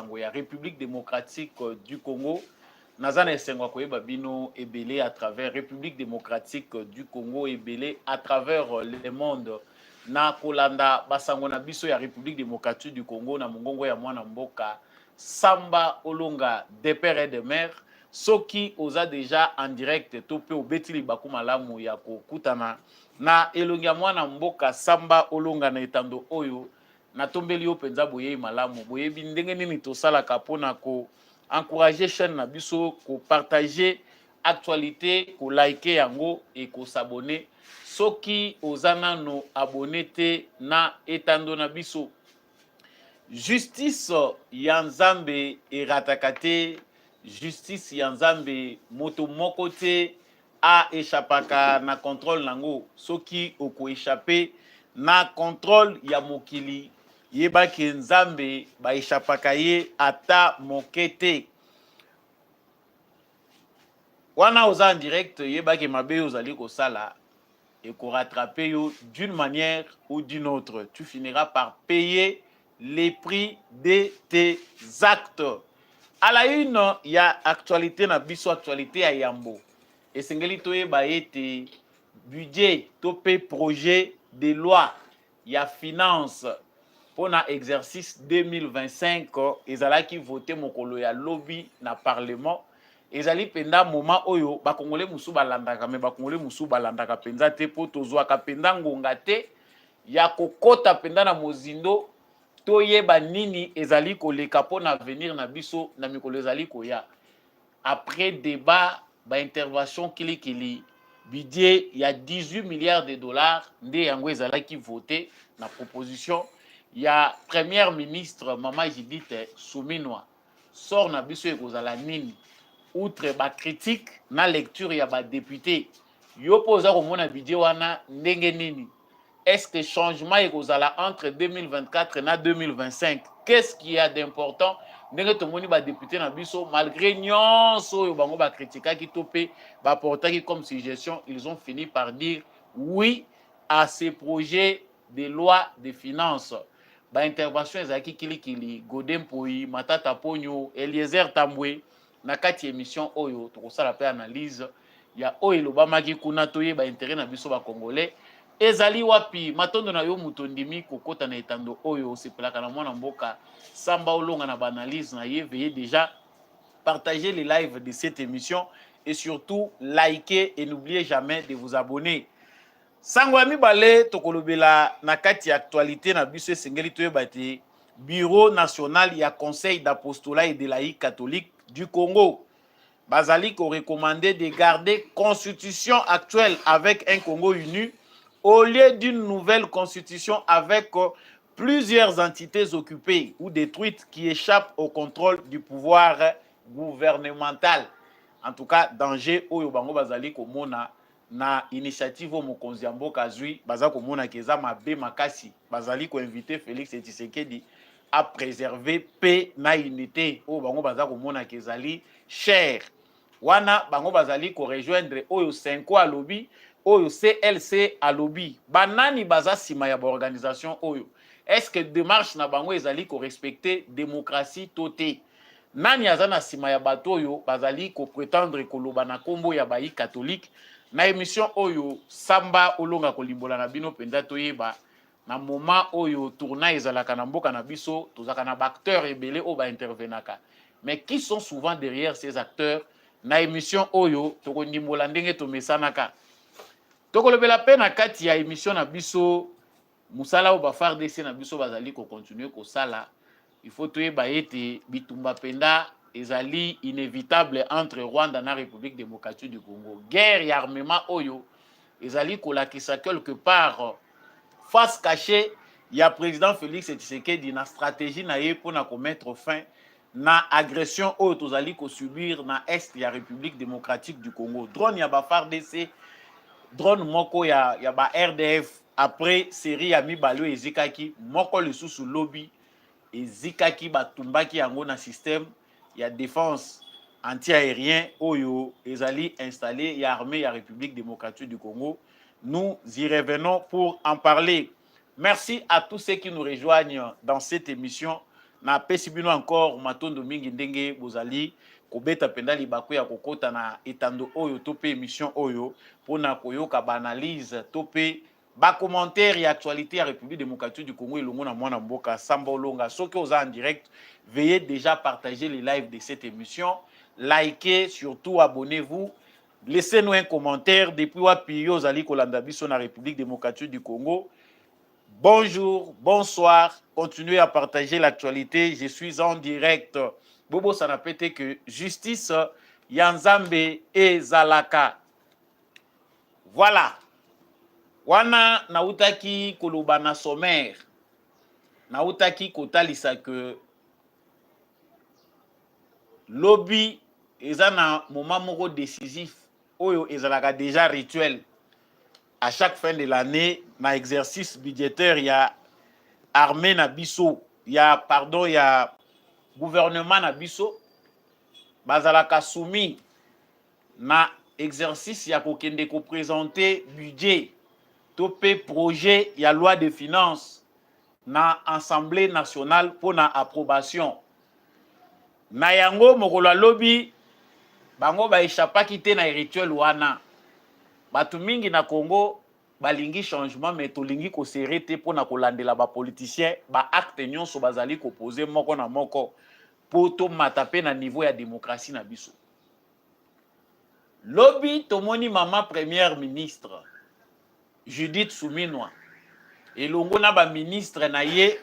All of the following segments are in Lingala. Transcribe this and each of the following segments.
sango ya République démocratique du Congo. Nazana esengwa koyeba bino ebele à travers République démocratique du Congo ebele à travers le monde. Na kolanda basango na biso ya République démocratique du Congo na mongongo ya mwana mboka Samba Olonga des pères et des mères. Soki oza déjà en direct to pe obetili bakumalamu ya kokutana na elongi ya mwana mboka Samba Olonga na etando oyo na tombeli yo penza boye malamu boyebi ndenge nini tosalaka mpona ko encourager chaîne na biso ko partager actualité ko liker yango et ko s'abonner soki oza nano abonné te na etando na biso. Justice ya Nzambe erataka te, justice ya Nzambe moto moko te a échappaka na contrôle nango. Soki oko échappé na contrôle ya mokili yebaki Nzambe ba échappaka ye ata moke te. Wana oza en direct yebaki mabe ozali kosala et qu'on rattrape d'une manière ou d'une autre. Tu finiras par payer les prix de tes actes. À la une, il y a actualité na biso actualité à Yambo. Et sengeli toye ba ete budget topé projet de loi il y a finance pour na exercice 2025 ezalaki voté mokolo ya lobby na parlement. Ezali penda moment oyo bakongole musu balandaka me bakongole musu balandaka penza te po tozwaka penda ngonga te ya kokota penda na mozindo toyeba nini ezali koleka po na avenir na biso na mikolo ezali koya. Après débat ba intervention kilikili budget ya 18 milliards de dollars nde yango ezalaki voté na proposition ya première ministre Mama Judith Suminwa sort na biso ekozala nini. Outre ba critique na lecture ya ba député yo poza komona budget wana ndenge nini. Est-ce que changement ekozala entre 2024 na 2025? Qu'est-ce qu'il y a d'important? Ndenge tomoni ba député na biso malgré nyonso oyo bango ba critiquaki to pe ba portaki comme suggestion, ils ont fini par dire oui à ces projets de loi de finances. Ba intervention ezaki kilikili Godem Poyi, Matata Ponyo, Eliezer Tambwe na kati émission oyo tokosala pe analyse ya oyo lobamaki kuna toyeba intérêt na biso ba congolais ezali wapi matondo na yo mutondimi kokota na etando oyo sepelaka na mwana mboka Samba Olonga na banalise na ye. Veuillez déjà partager les lives de cette émission et surtout liker et n'oubliez jamais de vous abonner. Sango ya mibale tokolobela na kati ya actualité na biso esengeli toyeba te Bureau national ya Conseil d'apostolat et de laïque catholique du Congo bazali ko recommander de garder constitution actuelle avec un Congo uni au lieu d'une nouvelle constitution avec plusieurs entités occupées ou détruites qui échappent au contrôle du pouvoir gouvernemental. En tout cas, danger oyo bango bazali komona na initiative au mokonzi ya mboka zui baza komona keza mabe makasi bazali ko inviter Félix Tshisekedi à préserver paix na unité oyo bango baza komona kezali cher. Wana bango bazali ko rejoindre oyo 5 a lobby oyo CLC a lobby banani baza sima ya ba organisation oyo. Est-ce que démarche na bango ezali ko respecter démocratie toté? Nani azana sima ya bato oyo bazali ko prétendre koloba na kombo ya bayi catholique na émission oyo Samba Olonga kolimbola na bino penda toyeba na moment oyo tourna ezalaka na mboka na biso tozaka na acteurs ebele o ba intervenaka. Mais qui sont souvent derrière ces acteurs? Na émission oyo tokondimbola ndenge tomesanaka tokolobela pe na kati ya émission na biso musala o ba FARDC na biso bazali ko continuer ko sala. Il faut toyeba ete bitumba penda ezali inévitable entre Rwanda na République démocratique du Congo. Guerre et armement oyo ezali kolakisa quelque part face cachée ya président Félix Tshisekedi na stratégie na ye pour na commettre fin na agression oyo tozali ko subir na est ya République démocratique du Congo. Drone ya ba FARDC, drone moko ya ba RDF après série ya mibalo ezikaki moko lisusu lobby ezikaki batumbaki yango na système ya défense anti-aérien oyo ezali installé ya armée ya République démocratique du Congo. Nous y revenons pour en parler. Merci à tous ceux qui nous rejoignent dans cette émission. na pesi bino encore matondo mingi ndenge bozali kobeta penda libaku ya kokota na etando oyo to pe émission oyo pona koyoka ba analyse to pe ba commentaire ya actualité ya République démocratique du Congo elongo na mwana mboka Samba Olonga. Soki oza en direct, veuillez déjà partager les lives de cette émission, likez, surtout abonnez-vous. Laissez-nous un commentaire depuis wapi ozali kolanda biso na République démocratique du Congo. Bonjour, bonsoir, continuez à partager l'actualité. Je suis en direct. Bobo Sanapete que justice Yanzambe et Zalaka. Voilà. Wana nautaki kolobana sommaire. Nautaki kotalisa que lobby ezana moment moko décisif oyo ezalaka déjà rituel. À chaque fin de l'année, na exercice budgétaire, il y a armée na biso, il y a gouvernement na biso, bazalaka soumis na exercice ya kokende ko présenter budget, topé projet ya loi de finances na Assemblée nationale pour na approbation. Na yango mokolo lobby bango ba échappaki te na rituel wana. Batu mingi na Congo balingi changement mais tolingi ko serete pona kolandela ba politicien ba acte nyonso bazali ko poser moko na moko pour to matape na niveau ya démocratie na biso. Lobby tomoni mama première ministre Judith Suminwa elongo na ba ministre na ye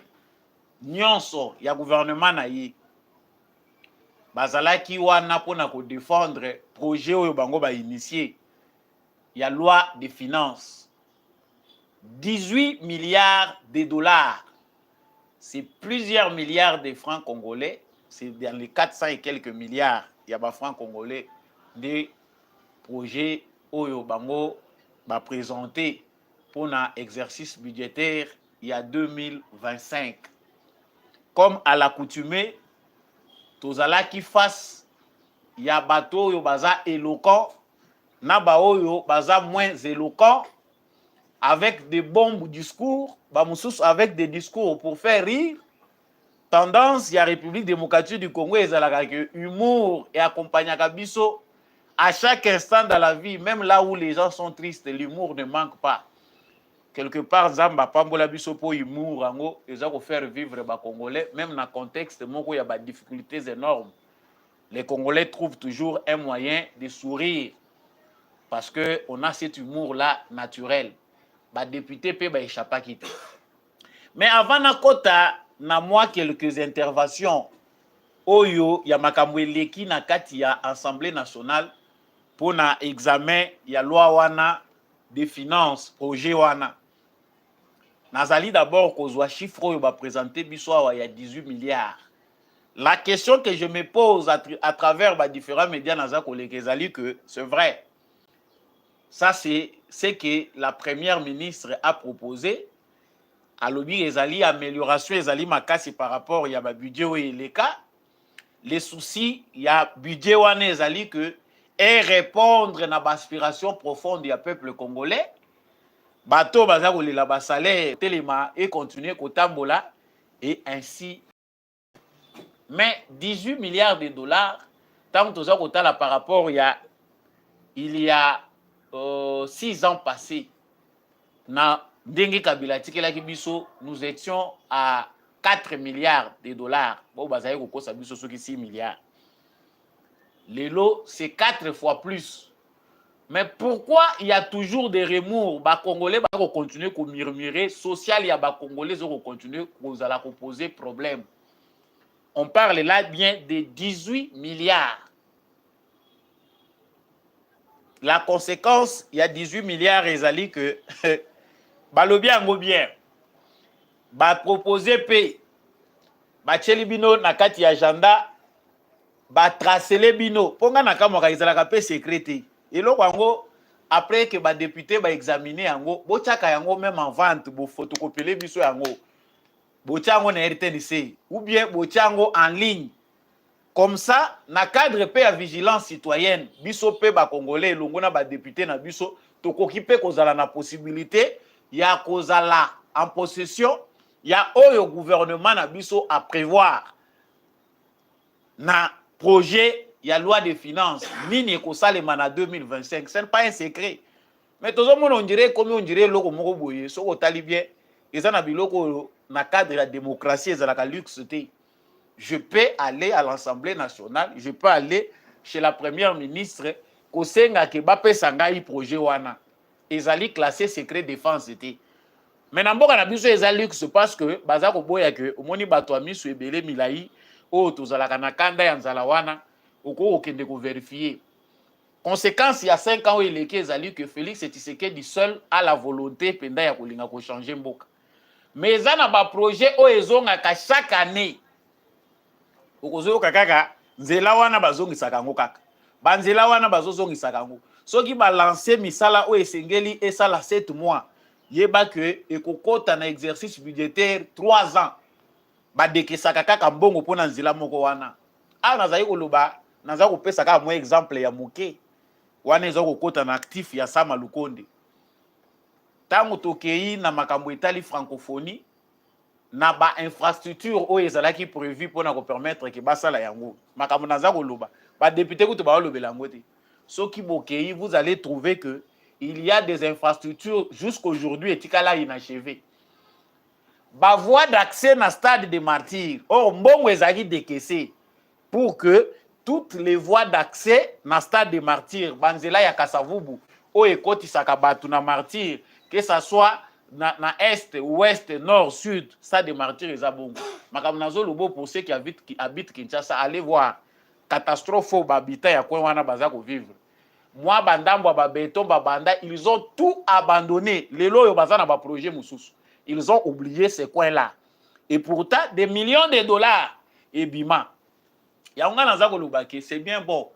nyonso ya gouvernement na ye bazalaki wana pona ko défendre projet oyo bango ba initier. Il y a loi de finances. 18 milliards de dollars. C'est plusieurs milliards de francs congolais. C'est dans les 400 et quelques milliards. Il y a des francs congolais des projets Oyo Bango va présenter pour un exercice budgétaire il y a 2025. Comme à l'accoutumée, Tozala qui fasse, il y a bateau Oyo Baza éloquent. Naba oyo baza moins éloquent avec des bons discours, avec des discours pour faire rire. Tendance, il y a République démocratique du Congo et que humour et accompagnaka biso à chaque instant dans la vie, même là où les gens sont tristes, l'humour ne manque pas. Quelque part, Zamba pambola biso pour humour ango, ils ont faire vivre les Congolais, même dans le contexte où il y a des difficultés énormes. Les Congolais trouvent toujours un moyen de sourire. Parce qu'on a cet humour-là naturel. Les députés peuvent échapper à quitter. Mais avant na moi quelques interventions. Oyo, ya makambo eleki na kati ya Assemblée nationale pour na examen ya loi wana des finances, projet wana. Nazali d'abord kozwa chiffre oyo ba présenter biso awa ya 18 milliards. La question que je me pose à travers les différents médias naza koleka ezali que c'est vrai. Ça, c'est ce que la première ministre a proposé. À l'objet des améliorations, des makasi par rapport à le budget où il est cas. Les soucis, il y a budget où il que et répondre à l'aspiration profonde du peuple congolais. Bateau bazako le salaire téléma et continuer kotambola et ainsi. Mais 18 milliards de dollars, tant que ça par rapport il y a 6 ans passés, na Dengue Kabila Tikelaki Biso, nous étions à 4 milliards de dollars. Bon, bazaye ko kosa biso soki 6 milliards. Les lots, c'est 4 fois plus. Mais pourquoi il y a toujours des remords? Ba Congolais ba continuer à murmurer, social il y a ba Congolais qui continuer à poser problème. On parle là bien de 18 milliards. La conséquence, il y a 18 milliards et que balobi ango bien. Ba proposer paye. Ba chelibino na kati ya agenda ba tracer les bino. Ponga na kamwa ezalaka pe secrété. Et lo kwango après que ba député ba examiner yango, bo tchaka yango même en vente, bo photocopier biso yango. Bo tchango na RTNC ou bien bo tchango en ligne. Comme ça, na cadre pe ya vigilance citoyenne, biso pe ba congolais longo na ba député na biso, to kokipe kozala na possibilité ya kozala en possession Il y a au gouvernement na biso à prévoir na projet, il y a loi de finances, nini ekosalema na 2025, ce n'est pas un secret. Mais tout le monde on dirait comme on dirait loko moko boye, so otali bien, eza na biloko na cadre de la démocratie eza la luxe te. Je peux aller à l'Assemblée nationale, je peux aller chez la première ministre, kosenga ke bapesa ngai projet wana. Ezali classé secret défense te. Mais na mboka na biso eza luxe parce que baza ko boya ke omoni bato a miso ebele milai o tozalaka na kanda ya nzala wana oko okende ko vérifier. Conséquence, il y a 5 ans où il est ezali que Félix Tshisekedi seul a la volonté penda ya kolinga ko changer mboka. Mais ça na ba projet o ezongaka chaque année. Okozoyoka kaka nzela wana bazongisaka ngo kaka. Banzela wana bazozongisaka ngo. Soki ba lancer misala o esengeli esala 7 mois. Yeba que ekokota na exercice budgétaire 3 ans. Ba dekesaka kaka mbongo pona nzela moko wana. Ah nazali koloba, naza kopesa kaka mo exemple ya moke. Wana ezo kokota na actif ya Sama Lukonde. Tango tokei na makambo etali francophonie na ba infrastructure o ezalaki prévu pona ko permettre que basala yango. Makambo naza koloba, ba député kuto ba lobela yango te. Soki bokei, vous allez trouver que il y a des infrastructures jusqu'aujourd'hui etikala inachevées. Ba voie d'accès na stade des martyrs. Or mbongo ezali décaissé pour que toutes les voies d'accès na stade des martyrs, banzela ya Kasavubu, o ekotisaka batu na martyr, que ça soit na est, ouest, nord, sud, stade des martyrs eza bongo. Makambo nazo lobo pour ceux qui habitent Kinshasa, allez voir catastrophe au babita ya coin wana baza ko vivre. Moi bandambo ba beton ba banda, ils ont tout abandonné. Lelo yo baza na ba projet mususu. Ils ont oublié ces coins-là. Et pourtant des millions de dollars et bima. Yanga naza koloba ke c'est bien bon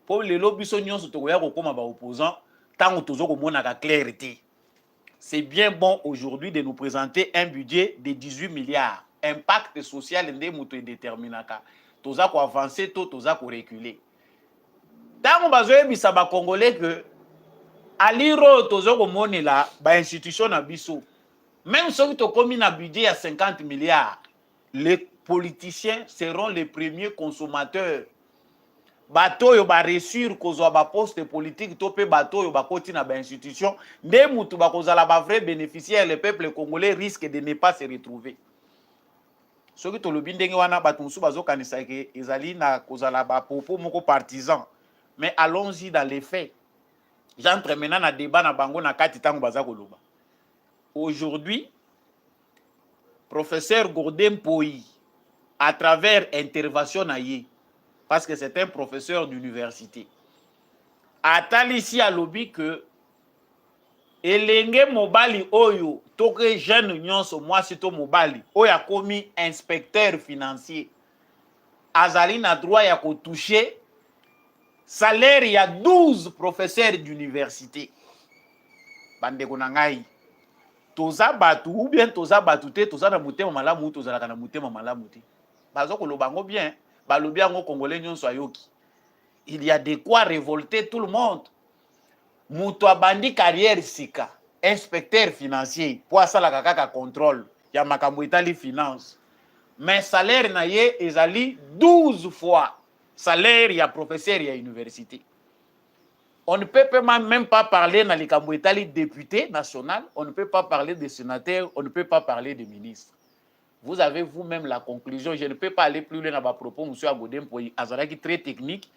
pour les lobiso nyonso to ya kokoma ba opposants tant tozo komona ka clarté. C'est bien bon aujourd'hui de nous présenter un budget de 18 milliards. Impact social ndé muto déterminaka. Toza ko avancer toza ko reculer. Tant bazoye bisa ba congolais que aliro tozo komonela ba institution na biso. Même si to komi na budget à 50 milliards, les politiciens seront les premiers consommateurs. Bato yo ba réussir kozwa ba poste politique to pe bato yo ba koti na ba institution nde mutu ba kozala ba vrai bénéficiaire. Le peuple congolais risque de ne pas se retrouver. Soki to lobi ndenge wana bato musu bazo kanisa ke ezali na kozala ba popo moko partisan. Mais allons-y dans les faits. J'entre maintenant na débat na bango na kati tango baza koloba. Aujourd'hui, professeur Gordin Poyi, à travers intervention naïe, parce que c'est un professeur d'université, atalisi à lobby que elenge mobali oyo toke jeune nyonso mwasi to mobali oyo a commis inspecteur financier azali na droit ya ko toucher salaire ya 12 professeurs d'université. Bandeko na ngai toza batu ou bien toza batu te toza na mutema malamu toza na mutema malamu te. Bazo koloba ngo bien balobi yango congolais nyonso ayoki. Il y a de quoi révolter tout le monde. Muto abandi carrière sika, inspecteur financier, pour asala kaka contrôle, ya makambo etali finance. Mais salaire na ye ezali 12 fois salaire ya professeur ya université. On ne peut même pas parler dans les likambo etali député national, on ne peut pas parler de sénateur, on ne peut pas parler de ministre. Vous avez vous-même la conclusion. Je ne peux pas aller plus loin dans ma propos, monsieur Agodem Poyi, azalaki très technique.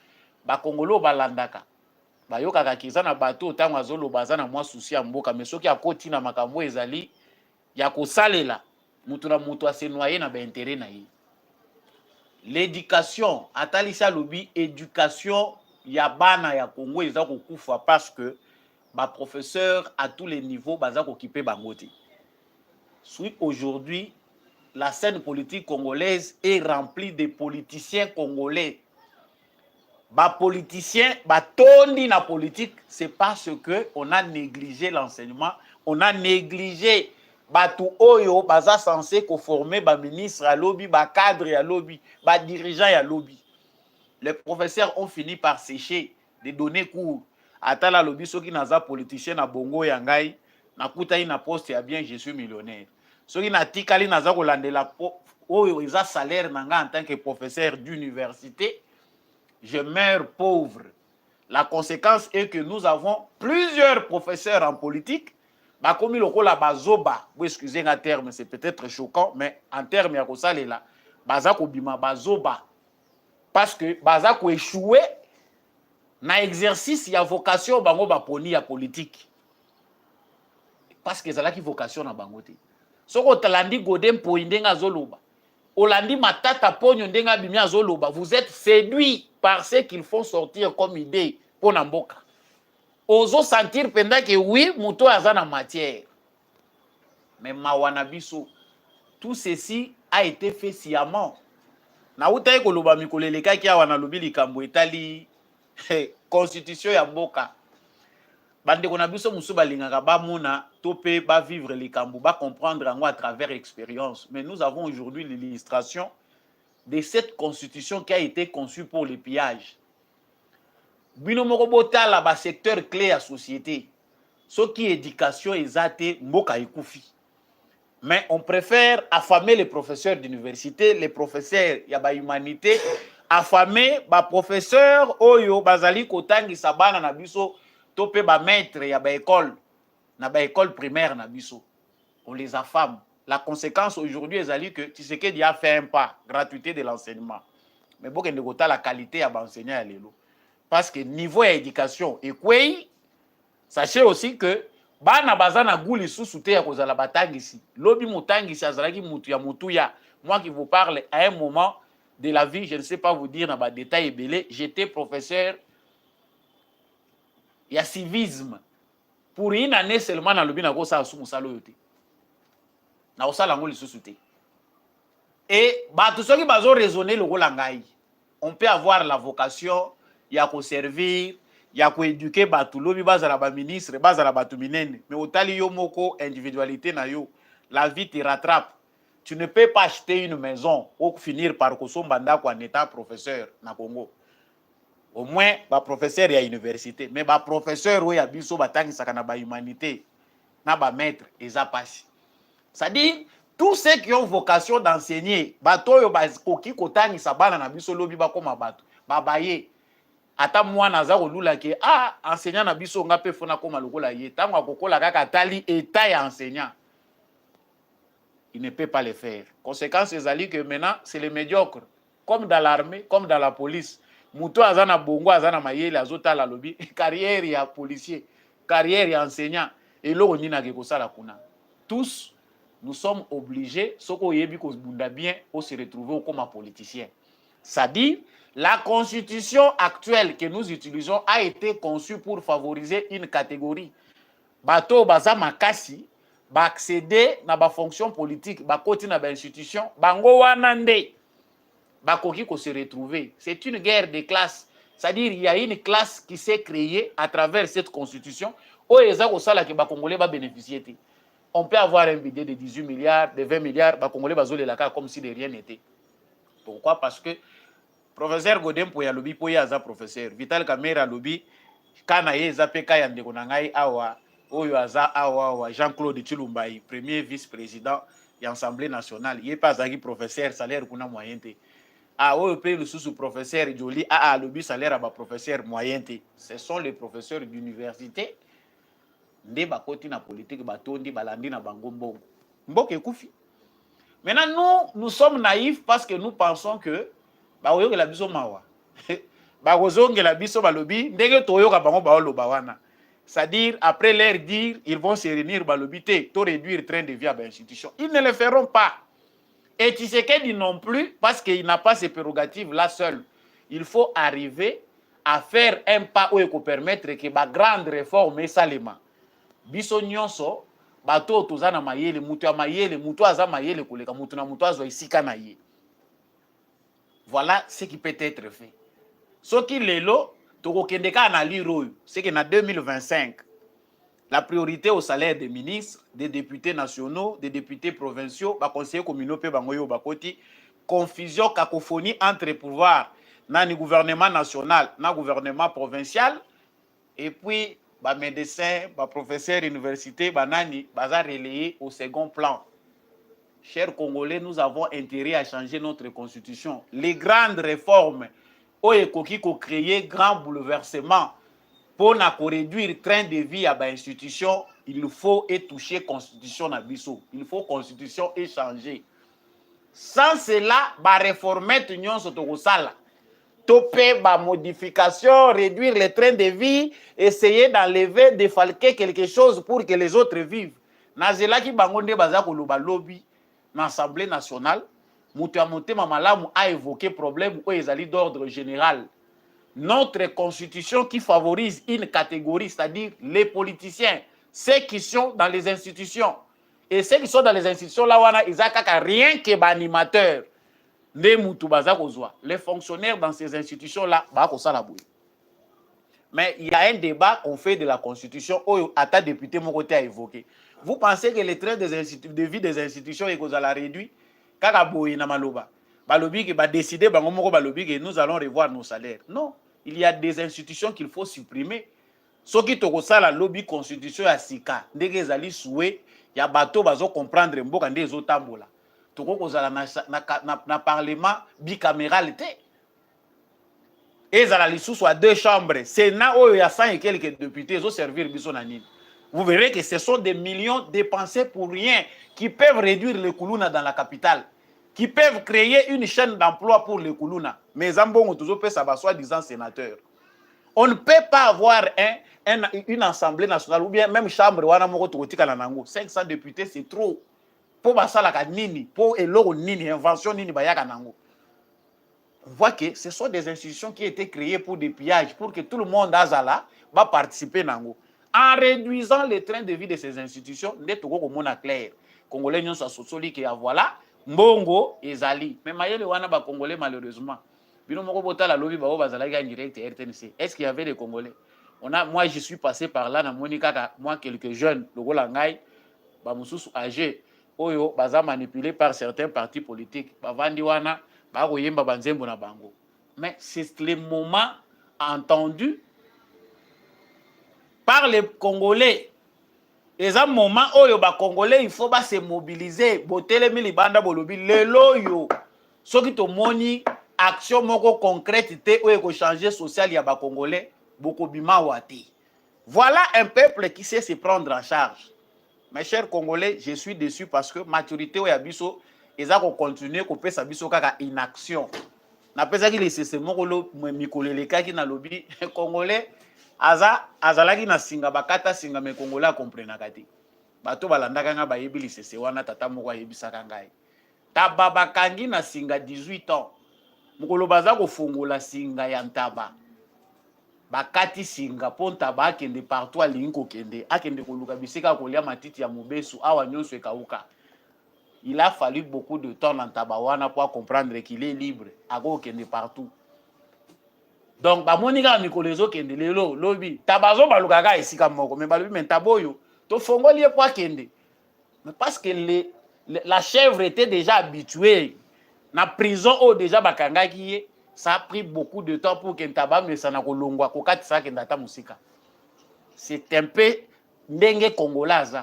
Ba Congolo ba landaka. Ba yoka kakiza na bato tango azolo bazana mwa souci ya mboka, mais soki akoti na makambo ezali ya kosalela mutu na mutu ase noyer na ba intérêt na ye. L'éducation, atalisa lobi éducation ya bana ya Congo eza kokufa parce que ba professeur à tous les niveaux baza kokipe bango te. Aujourd'hui, la scène politique congolaise est remplie de politiciens congolais. Ba politiciens, ba tondi na politique, c'est parce que on a négligé l'enseignement, on a négligé batu oyo baza censé former ba ministre à lobby, ba cadre à lobby, ba dirigeant à lobby. Les professeurs ont fini par sécher de donner cours. Atala lobby soki naza politicien na bongo ya ngai, na kuta ina poste ya bien je suis millionnaire. soki natikali naza kolandela oyo eza salaire na nga en tant que professeur d'université, je meurs pauvre. La conséquence est que nous avons plusieurs professeurs en politique. Bakomi lokola bazoba, vous excusez un terme, c'est peut-être choquant, mais en termes ya kosalela, baza kobima bazoba. Parce que baza ko échouer na exercice ya vocation bango baponi ya politique. Parce que ezalaki vocation na bango te. Soko talandi Godin Mpoyi ndenge azoloba, Olandi Matata Ponyo ndenge abimi azoloba, vous êtes séduit par ce qu'ils font sortir comme idée pour Namboka. Ozo sentir pendant que oui, muto aza na matière. Mais mawana biso, tout ceci a été fait sciemment. Na utaye koloba mikoleleka ki awa na lobi likambo etali constitution ya mboka. Bandeko na biso musu balingaka bamona to pe ba vivre likambo ba comprendre yango à travers expérience. Mais nous avons aujourd'hui l'illustration de cette constitution qui a été conçue pour le pillage. Bino moko botala ba secteur clé ya société. Ce qui est éducation ezate mboka ekufi. Mais on préfère affamer les professeurs d'université, les professeurs ya ba humanité, affamer ba professeurs oyo bazali kotangisa bana na biso to pe ba maître ya ba école na ba école primaire na biso. On les affame. La conséquence aujourd'hui ezali que Tshisekedi a fait un pas, gratuité de l'enseignement. Mais bon que ndekota la qualité ya ba enseignant ya lelo. Parce que niveau éducation et quoi, sachez aussi que bana bazana gouli sous-souté ya kozala batangisi. Lobi mutangisi azalaki mutu ya mutu ya. Moi qui vous parle à un moment de la vie, je ne sais pas vous dire dans ba détail belé, j'étais professeur ya civisme. Pour une année seulement na lobi na ko sa sumu salo yote. Na osala ngoli sous-souté. Et batu soki bazo raisonner le rôle ngai. On peut avoir la vocation ya ko servir, ya ko éduquer batu lobi bazala ba ministre, bazala batu minene, mais otali yo moko individualité na yo, la vie te rattrape. Tu ne peux pas acheter une maison ou finir par kosomba ndako en état professeur na Congo. Au moins ba professeur ya université, mais ba professeur o ya biso batangisaka na ba humanité na ba maître eza pasi. C'est-à-dire tous ceux qui ont vocation d'enseigner, bato yo ba koki kotangisa bana na biso lobi ba koma bato, ba baye. Ata mwana aza kolula ke enseignant na biso nga pe fona koma lokola ye tango akokola kaka tali état ya enseignant, il ne peut pas le faire. Conséquence ezali que maintenant c'est les médiocres, comme dans l'armée, comme dans la police. Muto azana bongo azana mayele azotala lobi carrière ya policier, carrière ya enseignant et lo nina ke kosala kuna. Tous nous sommes obligés soko yebi ko bunda bien au se retrouver comme politicien. C'est-à-dire la constitution actuelle que nous utilisons a été conçue pour favoriser une catégorie. Bato baza makasi ba accéder na ba fonction politique, ba koti na ba institution, bango wana nde bakoki ko se retrouver. C'est une guerre de classe. C'est-à-dire il y a une classe qui s'est créée à travers cette constitution où eza ko sala ke ba congolais ba bénéficier. On peut avoir un budget de 18 milliards, de 20 milliards, ba congolais bazolela comme si de rien n'était. Pourquoi? Parce que professeur Godin Mpoyi alobi po ya za professeur, Vital Kamerhe alobi kana ye za pe kaya ndeko na ngai awa oyo aza awa Jean-Claude Tshilumbai, premier vice-président de l'Assemblée nationale, ye pas azaki professeur, salaire kuna moyen te. Oyo pe lisusu professeur Joli alobi salaire ba professeur moyen te. Ce sont les professeurs d'université nde bakoti na politique batondi balandi na bango mbongo. Mboka ekufi. Maintenant nous sommes naïfs parce que nous pensons que ba oyoka la biso mawa. Ba kozonge la biso balobi ndenge toyoka bango ba oloba wana. C'est-à-dire après leur dire ils vont se réunir balobi te to réduire train de vie à l'institution. Ils ne le feront pas. Et Tshisekedi non plus parce qu'il n'a pas ces prérogatives là seul. Il faut arriver à faire un pas où il peut permettre que ba grande réforme salema. Biso nyonso bato tozana mayele mutu ya mayele mutu aza mayele koleka mutu na mutu azo isika na ye. Voilà ce qui peut être fait. Ce qui est là, c'est qu'en 2025, la priorité au salaire des ministres, des députés nationaux, des députés provinciaux, des conseillers communaux, confusion, cacophonie entre les pouvoirs, le gouvernement national, le gouvernement provincial, et puis les médecins, les professeurs d'université, les relayés au second plan. Chers Congolais, nous avons intérêt à changer notre constitution. Les grandes réformes, qui créer grand bouleversement pour réduire le train de vie à l'institution, il faut toucher la constitution na biso. Il faut constitution échanger. Sans cela, ba réformer nyonso tokosala. Topé ba modification, réduire le train de vie, essayer d'enlever, défalquer quelque chose pour que les autres vivent. Nazela ki bangonde baza koloba lobby dans l'Assemblée nationale, Moutamotema Malamu a évoqué problème où ezali d'ordre général. Notre constitution qui favorise une catégorie, c'est-à-dire les politiciens, ceux qui sont dans les institutions. Et ceux qui sont dans les institutions, là, ils n'ont rien que l'animateur. Les fonctionnaires dans ces institutions-là, mais il y a un débat qu'on fait de la constitution, où un député mon côté a évoqué. Vous pensez que les trains de vie des institutions est réduit? Décider que nous allons revoir nos salaires. Non, il y a des institutions qu'il faut supprimer. Ce qui est la lobby constitution à Sika, ndenge ezali souhait, ya bato bazo comprendre mboka nde ezotambola. Toko kozala na parlement bicaméral te. Ezala lisusu à deux chambres. Sénat oyo ya 100 et quelques députés ezo servir biso na nini. Vous verrez que ce sont des millions dépensés pour rien qui peuvent réduire le kuluna dans la capitale, qui peuvent créer une chaîne d'emploi pour le kuluna. Mais Zambongo toujours peut savoir soi-disant sénateur. On ne peut pas avoir une assemblée nationale ou bien même chambre 500 députés, c'est trop. Pour basala nini, pour eloro nini, invention nini bayaka nango. On voit que ce sont des institutions qui ont été créées pour des pillages, pour que tout le monde azala va participer nango. En réduisant le train de vie de ces institutions, nous sommes clair. Congolais nous sommes que voilà, mbongo ezali. Mais mayele wana ba Congolais malheureusement. Est-ce qu'il y avait des Congolais? Moi, je suis passé par là, moi, quelques jeunes, le Golangai, âgés, manipulés par certains partis politiques. Mais c'est le moment entendu par les Congolais. Et un moment où les Congolais, il faut se mobiliser. Ce qui te moni action moko concrète te ou changer social ya ba Congolais beaucoup bima wati. Voilà un peuple qui sait se prendre en charge. Mes chers Congolais, je suis déçu parce que maturité ou ya biso eza ko continuer ko pesa biso kaka inaction. Na pesa ki lesese moko lo mikoleleka ki na lobi Congolais azalaki na singa bakata singa me Congolais comprendre kati. Bato balandaka nga bayebi lesese wana tata moko ayebisaka ngai. Tababa kangi na singa 18 ans. Mukolo baza kofungola singa ya ntaba. Bakati singa po ntaba akende partout alingi kokende. Akende koluka bisika kolia matiti ya mubesu awa nyonso ekauka. Il a fallu beaucoup de temps dans ntaba wana pour comprendre qu'il est libre. Ako kende partout. Donc ba monika mikolo ezo kende lelo lobi tabazo balukaka esika moko mais balobi men taboyo to fongoli po akende. Mais parce que la chèvre était déjà habituée. Na prison o déjà bakangaki, ça a pris beaucoup de temps pour que ntaba mesana kolongwa kokati sa kendata musika. C'est un peu ndenge congolaise.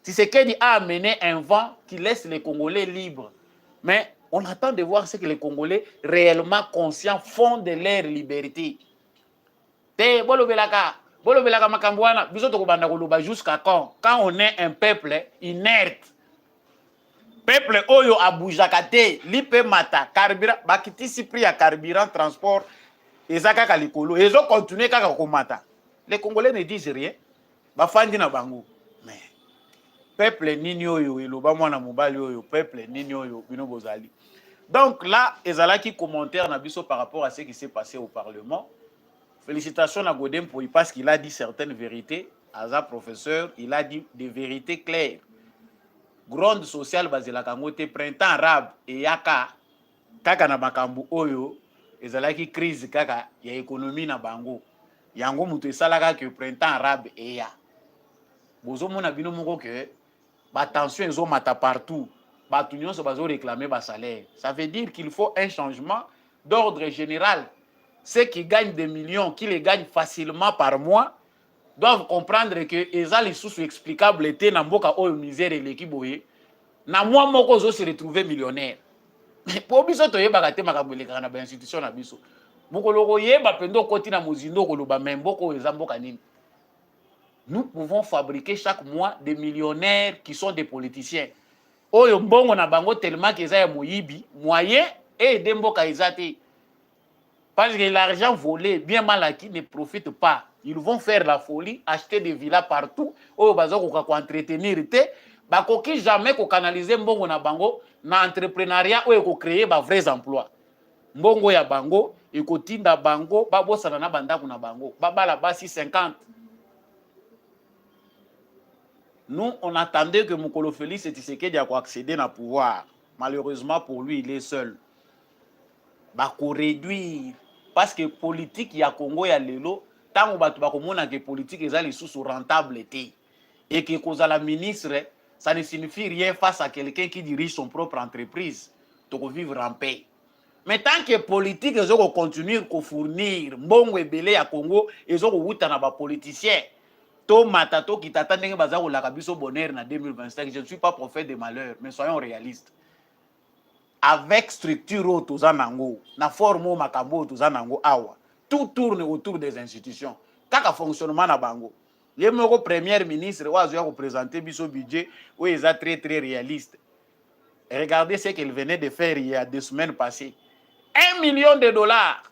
Tshisekedi a amené un vent qui laisse les Congolais libres. Mais on attend de voir ce que les Congolais réellement conscients font de leur liberté. Te bolobelaka makambo wana biso tokobanda koloba jusqu'à quand on est un peuple inerte. Peuple oyo abujaka te lipe mata carburant bakitisi prix ya carburant transport ezaka ka likolo ezo continuer kaka komata. Les Congolais ne disent rien bafandi na bango mais peuple nini oyo eloba mwana mobali oyo peuple nini oyo bino bozali. Donc là ezalaki commentaire na biso par rapport à ce qui s'est passé au Parlement. Félicitations à Godem parce qu'il a dit certaines vérités. Aza professeur, il a dit des vérités claires. Grande sociale bazela kangote printemps arabe et yaka kaka na makambu oyo ezalaki crise kaka ya économie na bango yango muto esalaka que printemps arabe et ya bozo mona bino moko que ba tension ezo mata partout ba nyonso bazo réclamer ba salaire. Ça veut dire qu'il faut un changement d'ordre général. Ceux qui gagnent des millions, qui les gagnent facilement par mois, doivent comprendre que ezali sous explicable était na mboka oyo misère et l'équiboye na moi moko zo se retrouver millionnaire. Po biso to yeba te makambo elekaka na ba institution na biso. Mokolo ko yeba pendo koti na mozindo ko loba memboko eza mboka nini. Nous pouvons fabriquer chaque mois des millionnaires qui sont des politiciens. Oyo mbongo na bango tellement que eza ya moyibi, moyen et demboka eza te. Parce que l'argent volé, bien mal acquis, ne profite pas. Ils vont faire la folie, acheter des villas partout. Oyo bazo ko entretenir te, ba koki jamais ko canaliser mbongo na bango na entrepreneuriat oyo ko créer ba vrais emplois. Mbongo ya bango ekotinda bango ba bosana na bandako na bango. Ba bala basi 50. Nous, on attendait que Mokolo Félix Tshisekedi a accéder au pouvoir. Malheureusement pour lui, il est seul. Bah, qu'on réduire. Parce que politique, il y a Congo, il y a Lelo. Tant que politique, ils sont sous rentable. Et que la ministre, ça ne signifie rien face à quelqu'un qui dirige son propre entreprise. Donc, vivre en paix. Mais tant que politique, ils ont continué à fournir, bon et belé à Congo, ils ont eu des politiciens. Matato qui t'attendent baza la kabiso bonheur en 2025. Je ne suis pas prophète de malheur, mais soyons réalistes. Avec structure autozanango, na forme makambo autozanango awa, tout tourne autour des institutions. Kaka fonctionnement na bango. Le moko premier ministre oazo ya présenter biso budget où ils sont très réaliste. Regardez ce qu'il venait de faire il y a 2 semaines passées. 1 million de dollars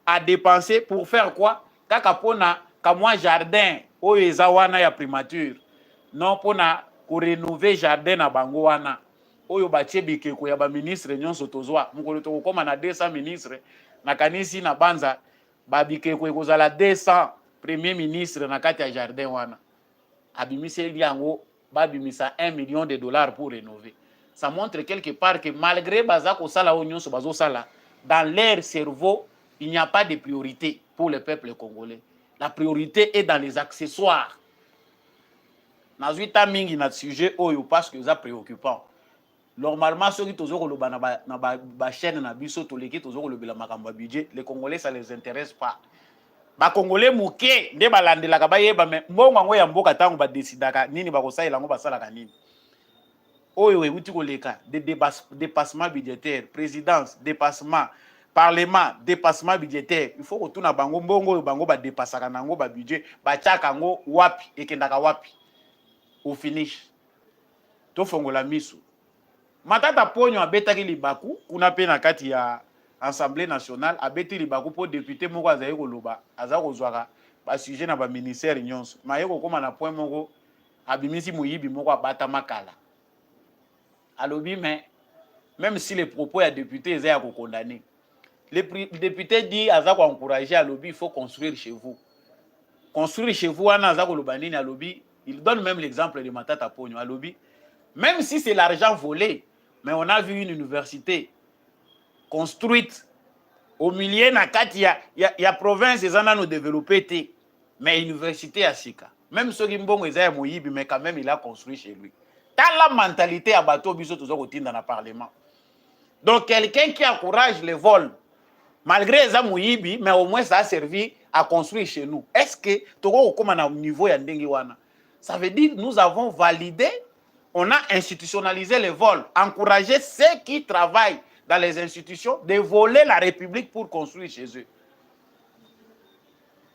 à dépenser pour faire quoi? Kaka pona kamwa jardin oyo eza wana ya primature. Non pona ko rénover jardin na bango wana. Oyo batie bikeko ya ba ministre nyonso tozwa. Mukolo to koma na 200 ministre na kanisi na banza ba bikeko ekozala 200 premier ministre na kati ya jardin wana. Abimisi yango babimisa 1 million de dollars pour rénover. Ça montre quelque part que malgré bazako sala nyonso bazo sala, dans leur cerveau, il n'y a pas de priorité pour le peuple congolais. La priorité est dans les accessoires. Nazuita mingi na sujet oyo parce que ça préoccupant. Normalement ceux qui tozo koloba na ba chaîne na biso toleki tozo kolobela makambo budget, les Congolais ça les intéresse pas. Ba Congolais muke nde balandelaka bayeba mais mbongo ngo ya mboka tango ba décidaka nini ba kosaila ngo basalaka nini. Oyo euti koleka des dépassements budgétaires, présidence, dépassement, parlement, dépassement budgétaire. Il faut que tout na bango mbongo bango ba dépassaka nango ba budget, ba tchaka ngo wapi ekendaka wapi. Au finish. To fongola misu. Matata Ponyo abetaki libaku kuna pe na kati ya Assemblée nationale abeti libaku po député moko azayi koloba aza kozwaka ba sujet na ba ministère nyonso. Mayeko koma na point moko abimisi muyibi moko abata makala. Alobi mais même si les propos ya député eza ya ko condamner. Le député dit aza ko encourager alobi il faut construire chez vous. Construire chez vous ana aza koloba nini alobi. Il donne même l'exemple de Matata Ponyo alobi. Même si c'est l'argent volé, mais on a vu une université construite au milieu na kati ya province ezana no développer mais université à Sika. Même ceux qui mbongo ezaya moyibi mais quand même il a construit chez lui. Dans la mentalité à bateau biso tozo kotinda na parlement. Donc quelqu'un qui encourage les vols malgré eza moyibi mais au moins ça a servi à construire chez nous. Est-ce que toko koma na niveau ya ndenge wana? Ça veut dire nous avons validé, on a institutionnalisé les vols, encouragé ceux qui travaillent dans les institutions de voler la République pour construire chez eux.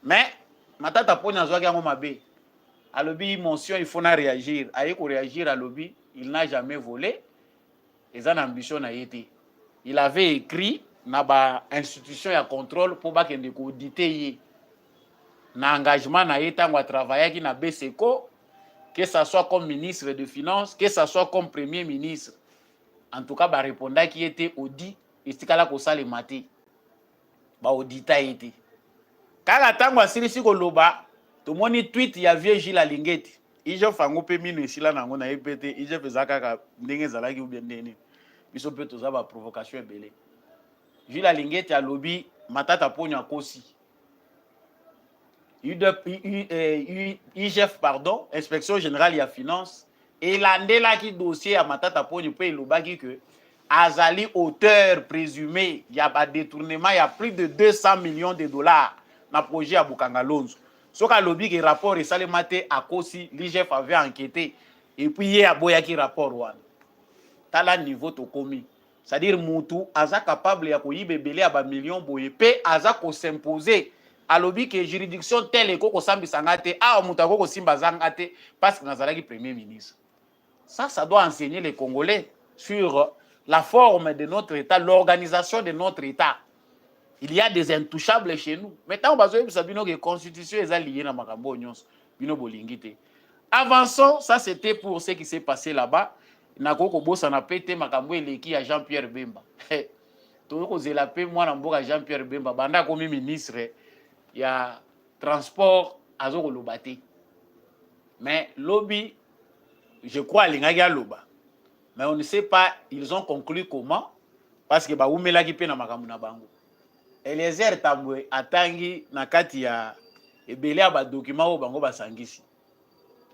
Mais, Matata Ponyo azwaki yango mabe. Alobi mention il faut na réagir. Aye ko réagir alobi, il n'a jamais volé. Et ça ambition na été. Il avait écrit na ba institution ya contrôle pour ba kende ko auditer na engagement na été tango travailler ki na BCECO. Que ça soit comme ministre de Finances, que ça soit comme Premier ministre. En tout cas, bah, répondant qui était audit, et c'est là qu'on s'est les maté. Bah, audita été. Quand attend quoi, si c'est loba, tout le monde tweet, il y a vieux Gilles Alingeti. Il je fais un peu mine ici là, on a répété, il je fais ça quand n'engage zala qui ou bien n'engage. Ils sont peut-être ça va provocation belé. Gilles Alingeti a lobby, Matata Ponyo a kosi. IGF, pardon, Inspection Générale de Finance, et l'andela qui dossier à Matata Ponyo paye le bagi que Azali, auteur présumé, il y a pas détournement, il y a plus de 200 millions de dollars dans le projet à Bukangalonzo. Ce qu'a lobby qui rapport et ça le maté à Kosi, l'IGF avait enquêté, et puis il y a Boya qui rapport. tala niveau tokomi. C'est-à-dire mutu aza capable ya koyiba ebele ya ba million boye pe aza ko s'imposer alobi que juridiction telle ko sambisa ngate a mutu ko simba zanga te parce que nazalaki premier ministre. Ça doit enseigner les Congolais sur la forme de notre État, l'organisation de notre État. Il y a des intouchables chez nous. Maintenant, on va dire que la constitution est liée à Makambo Nyons, bino bolingite. Avançons, ça c'était pour ce qui s'est passé là-bas. Nakoko bossa na pété Makambo eleki à Jean-Pierre Bemba. Toko zelape moi na mboka Jean-Pierre Bemba banda comme ministre il y a transport azoko lobate. Mais lobby je crois l'ingagi loba. Mais on ne sait pas ils ont conclu comment parce que ba umela ki pe na makambo na bango. Eliezer Tambwe atangi na kati ya ebele ba document o bango basangisi.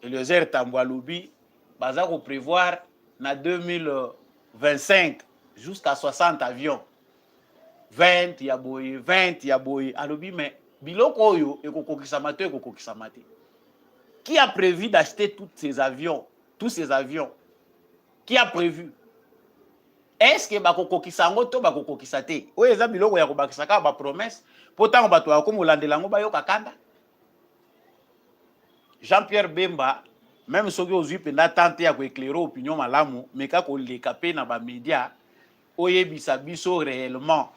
Eliezer Tambwe alobi baza ko prévoir na 2025 jusqu'à 60 avions. 20 ya boye, 20 ya boye. Alobi mais biloko oyo ekokokisa mate ekokokisa mate. Qui a prévu d'acheter tous ces avions? Qui a prévu? Est-ce que bakokokisa ngo to bakokokisa te? Oyo eza biloko ya kobakisa ka ba promesse. Pourtant bato ya komolandela ngo bayoka kanda. Jean-Pierre Bemba même soki ozwi penda tante ya koéclairer opinion malamu mais ka koleka pe na ba média oyebisa biso réellement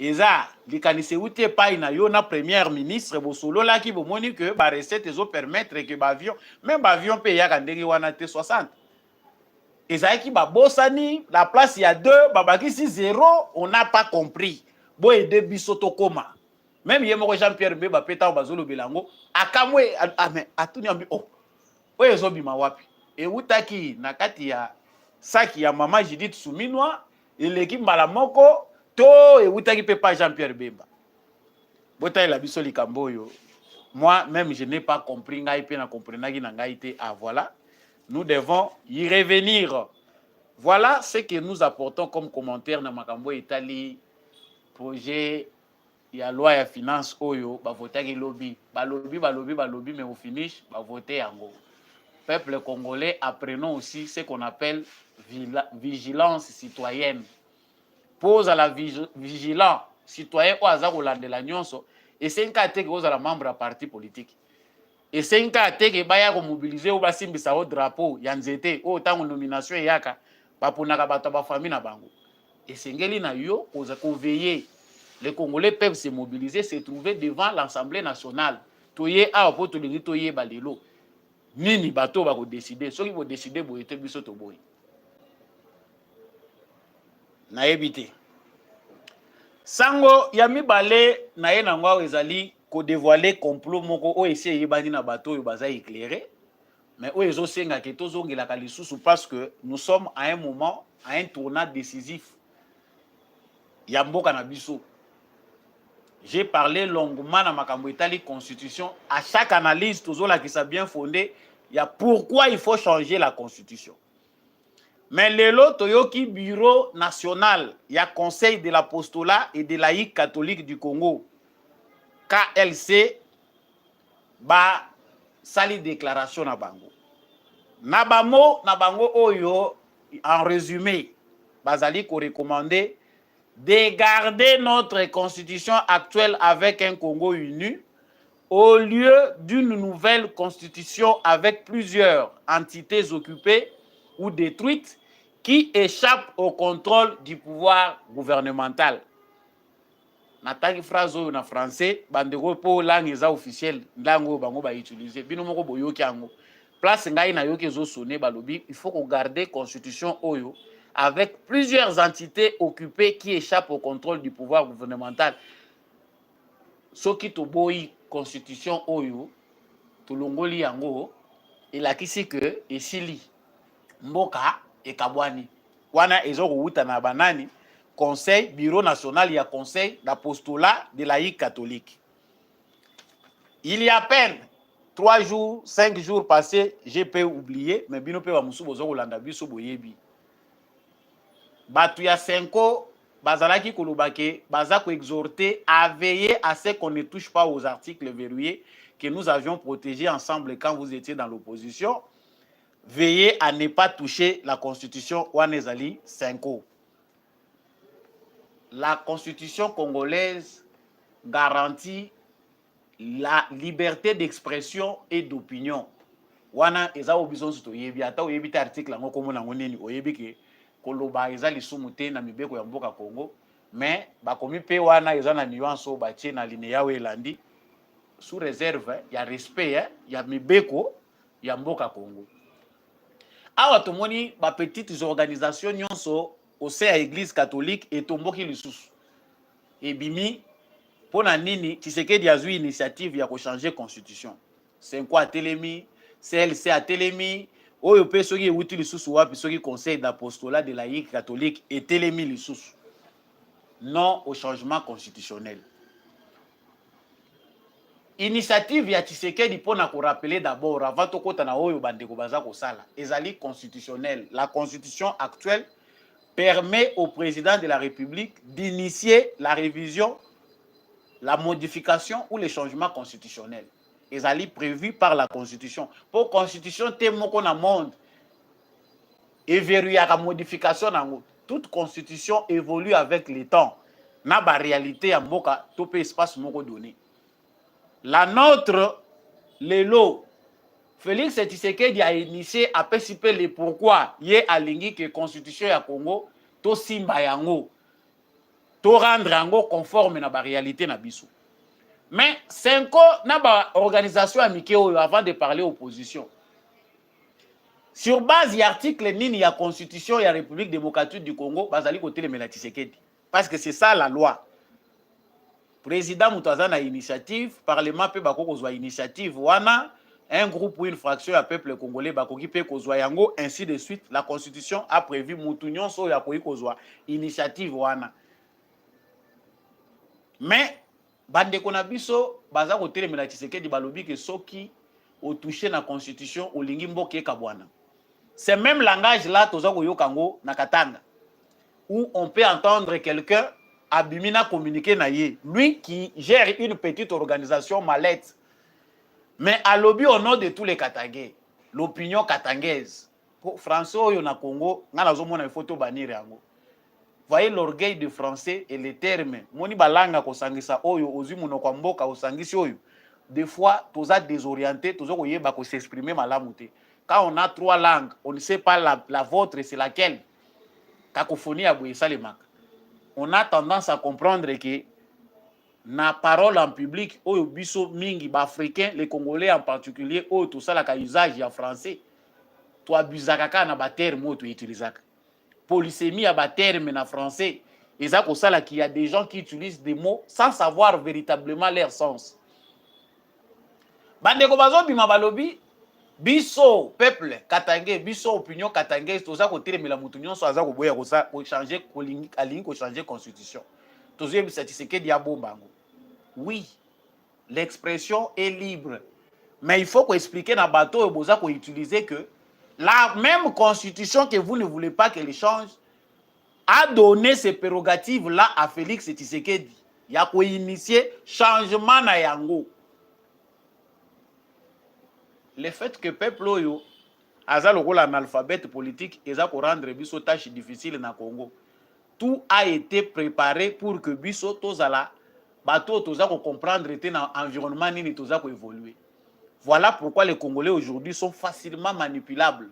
eza likanisi uti epai na yo na premier ministre bosololaki bomoni que ba recette ezo permettre que ba avion même ba avion pe yaka ndenge wana te 60 ezaki ba bosani la place il y a 2 babakisi 0 on n'a pas compris bo aider biso to koma même yemoko Jean-Pierre Bemba peta bazolo belango akamwe mais atuni ambi oh oyo ezobima wapi eutaki na kati ya saki ya mama Judith Suminwa eleki mbala moko to eutaki pe pa Jean-Pierre Bemba bota la biso likambo yo moi même je n'ai pas compris ngai pe na comprenaki na ngai te ah voilà nous devons y revenir. Voilà ce que nous apportons comme commentaire dans makambo etali projet ya loi ya finance oyo ba votaki lobby mais au finish ba voter yango. Peuple congolais, apprenons aussi ce qu'on appelle vigilance citoyenne. Pose à la vigilance citoyenne ou aza kolandela nyonso et c'est un cas que vous la membre à parti politique. Et c'est un cas que baya ko mobiliser ou basimbisa au drapeau ya nzete o tango nomination yaka baponaka bato ba famille na bango. Et sengeli na yo koza ko veiller les Congolais peuvent se mobiliser, se trouver devant l'Assemblée nationale. Toye a po to lingi toye balelo. Nini bato ba ko décider soki bo décider bo ete biso to boy na ebité sango ya mibale na ye na ngwa ezali ko dévoiler complot moko o essayer yebani na bato yo baza éclairé mais o ezo senga ke tozongela ka lisusu parce que nous sommes à un moment à un tournant décisif ya mboka na biso. J'ai parlé longuement dans makambo etali constitution. À chaque analyse, toujours là qui s'est bien fondé, il y a pourquoi il faut changer la constitution. Mais le Toyoki Bureau national, il y a Conseil de l'apostolat et des laïcs catholiques du Congo, KLC, ba sali déclaration na bango. Na bango oyo, en résumé, bazali ko recommander de garder notre constitution actuelle avec un Congo uni au lieu d'une nouvelle constitution avec plusieurs entités occupées ou détruites qui échappent au contrôle du pouvoir gouvernemental. Nataki phrase oyo na français bandeko po langue eza officielle langue bango ba utiliser bino moko boyoki yango place ngai na yoki ezo sonner balobi il faut qu'on garder constitution oyo avec plusieurs entités occupées qui échappent au contrôle du pouvoir gouvernemental. Soki toboyi constitution oyo tolongoli yango elakisi que esili mboka ekabwani wana ezo kouta na banani conseil bureau national ya conseil d'apostolat de laïcs catholiques. Il y a à peine 3 jours 5 jours passés j'ai pu oublier mais bino pe ba musu bozo kolanda biso boyebi batu ya senko bazalaki kolobake bazako exhorter à veiller à ce qu'on ne touche pas aux articles verrouillés que nous avions protégés ensemble quand vous étiez dans l'opposition veillez à ne pas toucher la constitution Wanezali 5 ans. La constitution congolaise garantit la liberté d'expression et d'opinion. Wana eza obison to yebi ata oyebi ta article ngo komo nango nini oyebi ke koloba eza lisumu te na mibeko ya mboka Congo, mais bakomi pe wana eza na nuance o batie na linéa elandi sous réserve ya respect ya mibeko ya mboka Congo. Awa tomoni ba petites organisations nyonso au sein ya église catholique etomboki lisusu ebimi pona nini Tshisekedi azui initiative ya ko changer constitution. C'est quoi Telemi, CLC a Telemi, oyo pe soki euti lisusu wapi soki conseil d'apostolat de laïque catholique et Telemi lisusu. Non au changement constitutionnel. Initiative ya Tshisekedi pona ko rappeler d'abord avant to kota na oyo bandeko baza ko sala ezali constitutionnel. La constitution actuelle permet au président de la République d'initier la révision, la modification ou le changement constitutionnel. Ezali prévu par la constitution. Pour constitution te moko na monde évolue à la modification nango. Toute constitution évolue avec le temps. Na ba réalité ya mboka to pe espace moko donné. La nôtre, les lots, Félix Tshisekedi a initié à participer les pourquoi yé alingi que constitution ya Congo to simba yango to rendre yango conforme na ba réalité na biso. Mais 5 ans na ba organisation amike oyo avant de parler opposition. Sur base de article nini ya constitution ya République démocratique du Congo bazali côté le Mela Tshisekedi parce que c'est ça la loi. Président Moutaza na initiative, parlement pe bako kozwa initiative wana, un groupe ou une fraction ya peuple congolais bako ki pe kozwa yango, ainsi de suite. La constitution a prévu moutounion so ya koyi kozwa initiative wana. Mais bandeko na biso baza ko telemela Tshisekedi balobi ke soki o toucher na constitution o lingi mboke kabwana. C'est même langage là toza ko yokango na Katanga où on peut entendre quelqu'un Abimina communiquer na ye, lui qui gère une petite organisation mallette, mais à lobby au nom de tous les Katangais, l'opinion katangaise. Français oyo na Congo, nga nazomona photo banir yango. Voyez l'orgueil du français et les termes. Moni balanga ko sangisa oyo ozwi monoko mboka osangisi oyo. Des fois, toza désorienté, toza ko yeba ko s'exprimer malamu te. Quand on a 3 langues, on ne sait pas la vôtre c'est laquelle. Cacophonie a boye salemaka. On a tendance à comprendre que na parole en public, oyo biso mingi ba africain, les Congolais en particulier, oyo tout ça la ka usage ya français. To abusaka ka na ba terme oyo to utilisaka. Polysémie ya ba terme na français. Eza ko sala qu'il y a des gens qui utilisent des mots sans savoir véritablement leur sens. Bande ko bazo bima balobi biso peuple katangais biso opinion katangais toza ko telemela mutu nyonso aza ko boya ko changer ko lingi ko changer constitution tozo yebisa Tshisekedi ya bombango. Oui, l'expression est libre, mais il faut qu'on explique na bateau boza ko utiliser que la même constitution que vous ne voulez pas qu'elle change a donné ces prérogatives là à Félix Tshisekedi ya ko initier changement na yango. Le fait que peuple oyo aza lokola analphabète politique eza ko rendre biso tâche difficile na Congo. Tout a été préparé pour que biso tozala bato toza ko comprendre te na environnement nini toza ko évoluer. Voilà pourquoi les Congolais aujourd'hui sont facilement manipulables.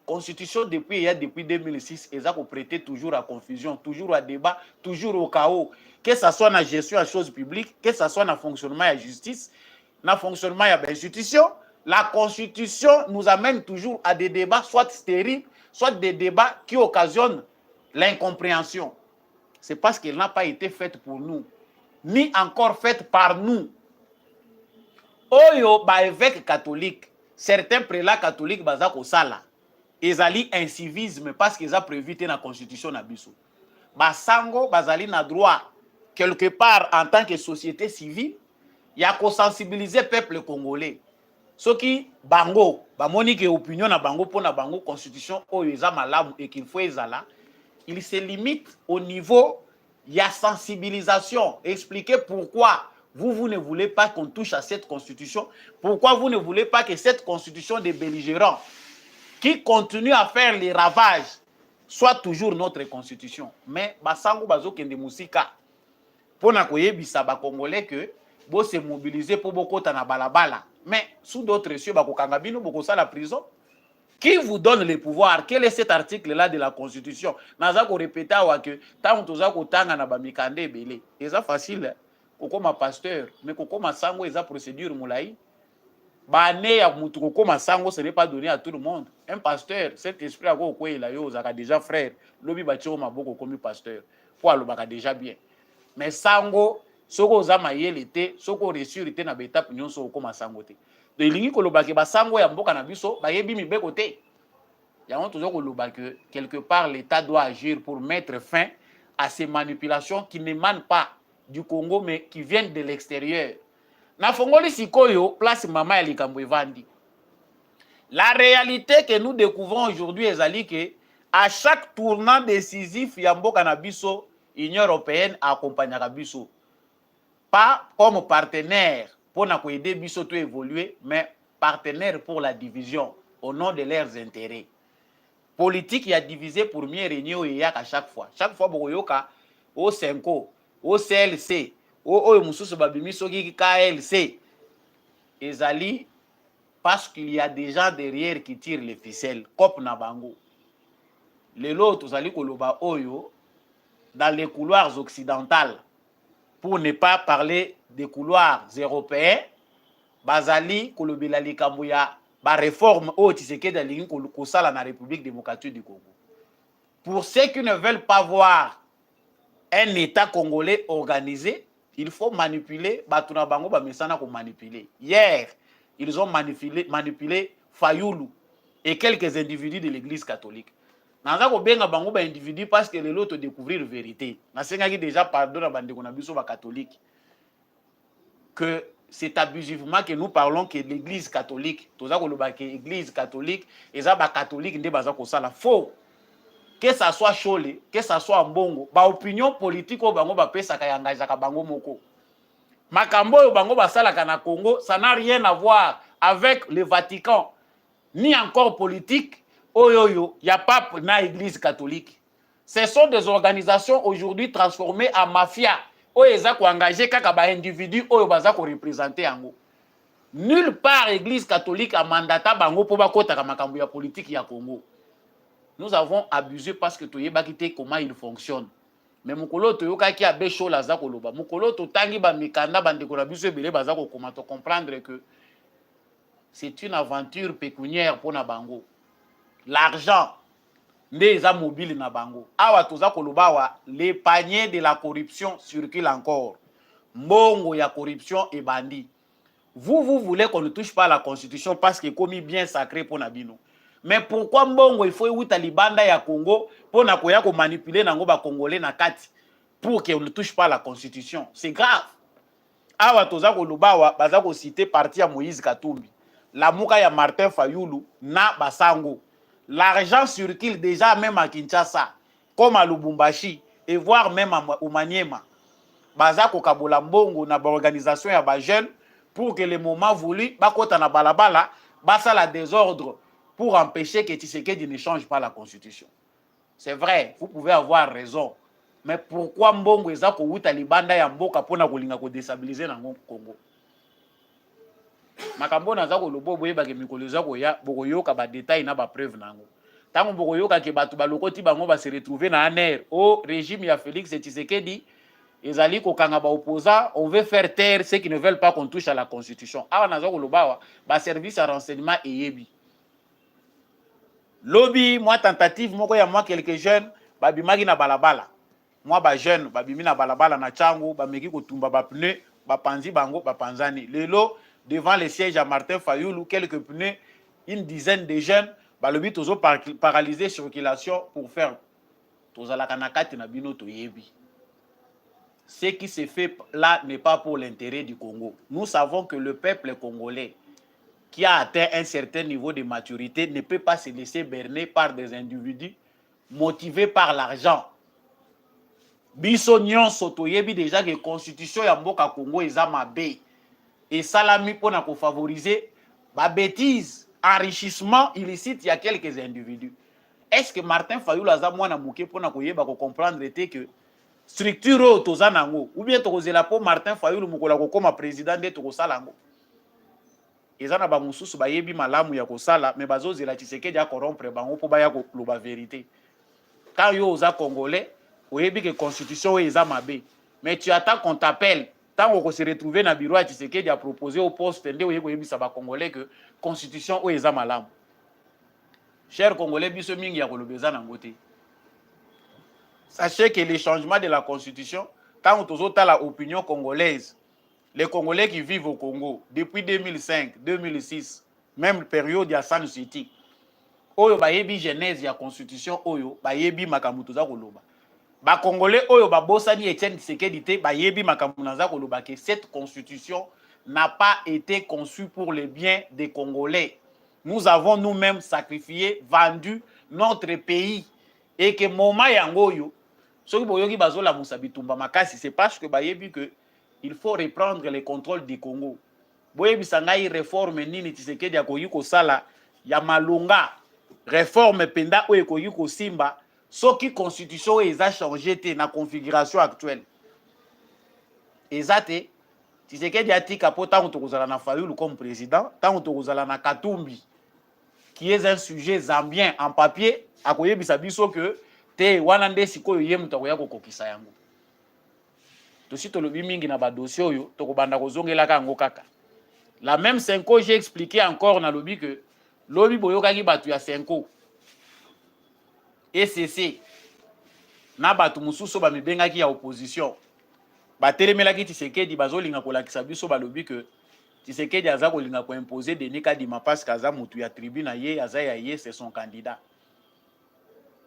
Constitution depuis 2006 eza ko prêter toujours à confusion, toujours à débat, toujours au chaos. Que ça soit na gestion à choses publiques, que ça soit na fonctionnement ya justice, na fonctionnement ya institution. La Constitution nous amène toujours à des débats soit stériles, soit des débats qui occasionnent l'incompréhension. C'est parce qu'elle n'a pas été faite pour nous, ni encore faite par nous. Oyo ba évêque catholique, certains prélats catholiques baza ko sala, ezali incivisme parce qu'ils ont prévu dans la Constitution na biso. Basango bazali na droit quelque part en tant que société civile, ya ko sensibiliser peuple congolais. Ce qui bango ba monique opinion na bango pour na bango constitution oyo eza malamu et qu'il faut ezala, il se limite au niveau ya sensibilisation, expliquer pourquoi vous ne voulez pas qu'on touche à cette constitution, pourquoi vous ne voulez pas que cette constitution des belligérants qui continue à faire les ravages soit toujours notre constitution. Mais basango bazo kende musika pona koyebisa ba congolais que bo se mobiliser pour bokota na balabala. Mais sous d'autres cieux bakokanga bino bokosa la prison. Qui vous donne le pouvoir? Quel est cet article-là de la Constitution? Naza ko répéter que tant toza ko tanga na ba mikande belé. Eza facile. Kokoma pasteur, mais kokoma sango eza procédure moulaï. Bané ya mutu kokoma sango ce n'est pas donné à tout le monde. Un pasteur, cet esprit a ko kwela yo zaka déjà frère, lobi batio maboko komi pasteur. Pour alobaka déjà bien. Mais sango soko za mayele te, soko resurité na betape nyonso kokoma sango te. De lingi koloba ke basango ya mboka na biso bayebi mibeko te. Yango tozo koloba que quelque part l'État doit agir pour mettre fin à ces manipulations qui n'émanent pas du Congo mais qui viennent de l'extérieur. Na fongoli sikoyo place mama ya likambo evandi. La réalité que nous découvrons aujourd'hui ezali que à chaque tournant décisif ya mboka na biso, Union européenne accompagnera biso pas comme partenaire pour aider biso to évoluer, mais partenaire pour la division au nom de leurs intérêts. Politique y a divisé pour mieux régner au IAC à chaque fois. Chaque fois boyoka au Senko, au CLC, au Moussous Babimi Sogi KLC. Ezali parce qu'il y a des gens derrière qui tirent les ficelles. Kop na bango. Les lots ozali koloba oyo dans les couloirs occidentaux. Pour ne pas parler des couloirs européens, bazali kolobela likambo ya ba réforme au Tshisekedi alingi kosala na République démocratique du Congo. Pour ceux qui ne veulent pas voir un État congolais organisé, il faut manipuler batuna bango ba mesana ko manipuler. Hier, ils ont manipulé Fayoulou et quelques individus de l'église catholique. Naza ko benga bango ba individu parce que les autres découvrir la vérité. Nasengaki déjà pardon na bandeko na biso ba catholique que c'est abusivement que nous parlons que l'église catholique, toza ko loba que l'église catholique eza ba catholique nde baza ko sala faux. Que ça soit Chole, que ça soit Mbongo, ba opinion politique o bango ba pesa ka yangaka ka bango moko. Makambo o bango ba sala ka na Congo, ça n'a rien à voir avec le Vatican ni encore politique. Oyoyo, il n'y a pas na église catholique. Ce sont des organisations aujourd'hui transformées en mafia. Oyo ko engagé kaka ba individu oyo baza ko représenter yango. Nulle part église catholique a mandata bango pour ba kota ka makambo ya politique ya Congo. Nous avons abusé parce que toyeba kité comment il fonctionne. Mais mukolo toyoka ki abe show la za koloba. Mukolo to tangi ba mikanda bandeko na biso ebele baza ko comprendre que c'est une aventure pécuniaire pour na bango. L'argent n'est pas mobile na bango. Awa toza koloba wa les paniers de la corruption circulent encore. Mbongo ya corruption et bandit. Vous voulez qu'on ne touche pas à la constitution parce que commis bien sacré pour nabino. Mais pourquoi mbongo il faut ouita libanda ya Congo pour na koya ko manipuler nango ba congolais na kati pour qu'on ne touche pas à la constitution? C'est grave. Awa toza koloba wa baza ko citer parti ya Moïse Katumbi. La muka ya Martin Fayoulou na basango. L'argent circule déjà même à Kinshasa, comme à Lubumbashi, et voire même au Maniema. Baza ko kabola mbongo na ba organisation ya ba jeunes pour que le moment voulu, bakota na balabala, basa la désordre pour empêcher que Tshisekedi ne change pas la constitution. C'est vrai, vous pouvez avoir raison. Mais pourquoi mbongo eza ko wuta libanda ya mboka pona kolinga ko déstabiliser na Congo? Makambo na zako lobo boyeba ke mikolo zako ya bokoyoka ba détail na ba preuve nango. Tango bokoyoka ke batu ba lokoti bango ba se retrouver na aner au régime ya Félix Tshisekedi ezali ko kanga ba opposant, on veut faire taire ceux qui ne veulent pas qu'on touche à la constitution. Awa na zako loba ba service à renseignement eyebi. Lobby moi tentative moko ya moi quelques jeunes ba bimaki na balabala. Moi ba jeune ba bimi na balabala na chango ba meki ko tumba ba pneu ba panzi bango ba panzani. Lelo devant le siège à Martin Fayoulou, quelques pneus, une dizaine de jeunes, bah, le but aux paralyser circulation pour faire ce qui se fait là n'est pas pour l'intérêt du Congo. Nous savons que le peuple congolais qui a atteint un certain niveau de maturité ne peut pas se laisser berner par des individus motivés par l'argent. Biso nyonso toyebi déjà que constitution ya mboka Congo eza mabe. Et salami pour favoriser ba bêtise enrichissement illicite, il y a quelques individus. Est-ce que Martin Fayulu aza mwana muke pona koyeba ko comprendre que structure otoza nango ou bien tokozela po Martin Fayulu mukola kokoma président de tokosala ngo? Eza na ba mususu bayebi malamu ya kosala mais bazozela Tshisekedi ya corrompre bango po baya ko loba vérité. Quand yo oza congolais, oyebi que constitution eza mabe, mais tu attends qu'on t'appelle. Tant qu'on se retrouve dans le bureau à Tshisekedi a proposé au poste de oyebi sa ba congolais que constitution eza malamu. Chers Congolais, biso mingi ya kolobeza na ngote. Sachez que les changements de la constitution, tant que tu as l'opinion congolaise, les Congolais qui vivent au Congo depuis 2005, 2006, même période ya Sun City, oyo bayebi genèse ya constitution oyo bayebi makambo toza koloba. Ba Congolais oyo ba bosani Etienne Tshisekedi te bayebi makambo naza koloba que cette constitution n'a pas été conçue pour le bien des Congolais. Nous avons nous-mêmes sacrifié, vendu notre pays. Et que moment yangoyo, ceux qui boyoki bazola musabitumba makasi, c'est parce que bayebi que il faut reprendre le contrôle du Congo. Boyebi sangai réforme nini Tshisekedi akoyi ko sala ya malonga, réforme penda oyo ekoyi ko simba, soki constitution eza changé te na configuration actuelle. Ezate Tshisekedi atika po tango tokozala na Fayulu comme président, tango tokozala na Katumbi qui est un sujet zambien en papier, akoyebisa biso que te wana nde sikoyo ye mutu akoya kokokisa yango. Tosi tolobi mingi na ba dossier oyo tokobanda kozongelaka yango kaka. La même Senko, j'ai expliqué encore na lobi que lobi boyokaki batu ya Senko ECC na batu mususu ba mibengaki ya opposition batelemelaki Tshisekedi bazolinga kolakisa biso balobi que Tshisekedi aza kolinga ko imposer Denis Kadima parce que aza mutu ya tribu na ye aza ya ye c'est son candidat.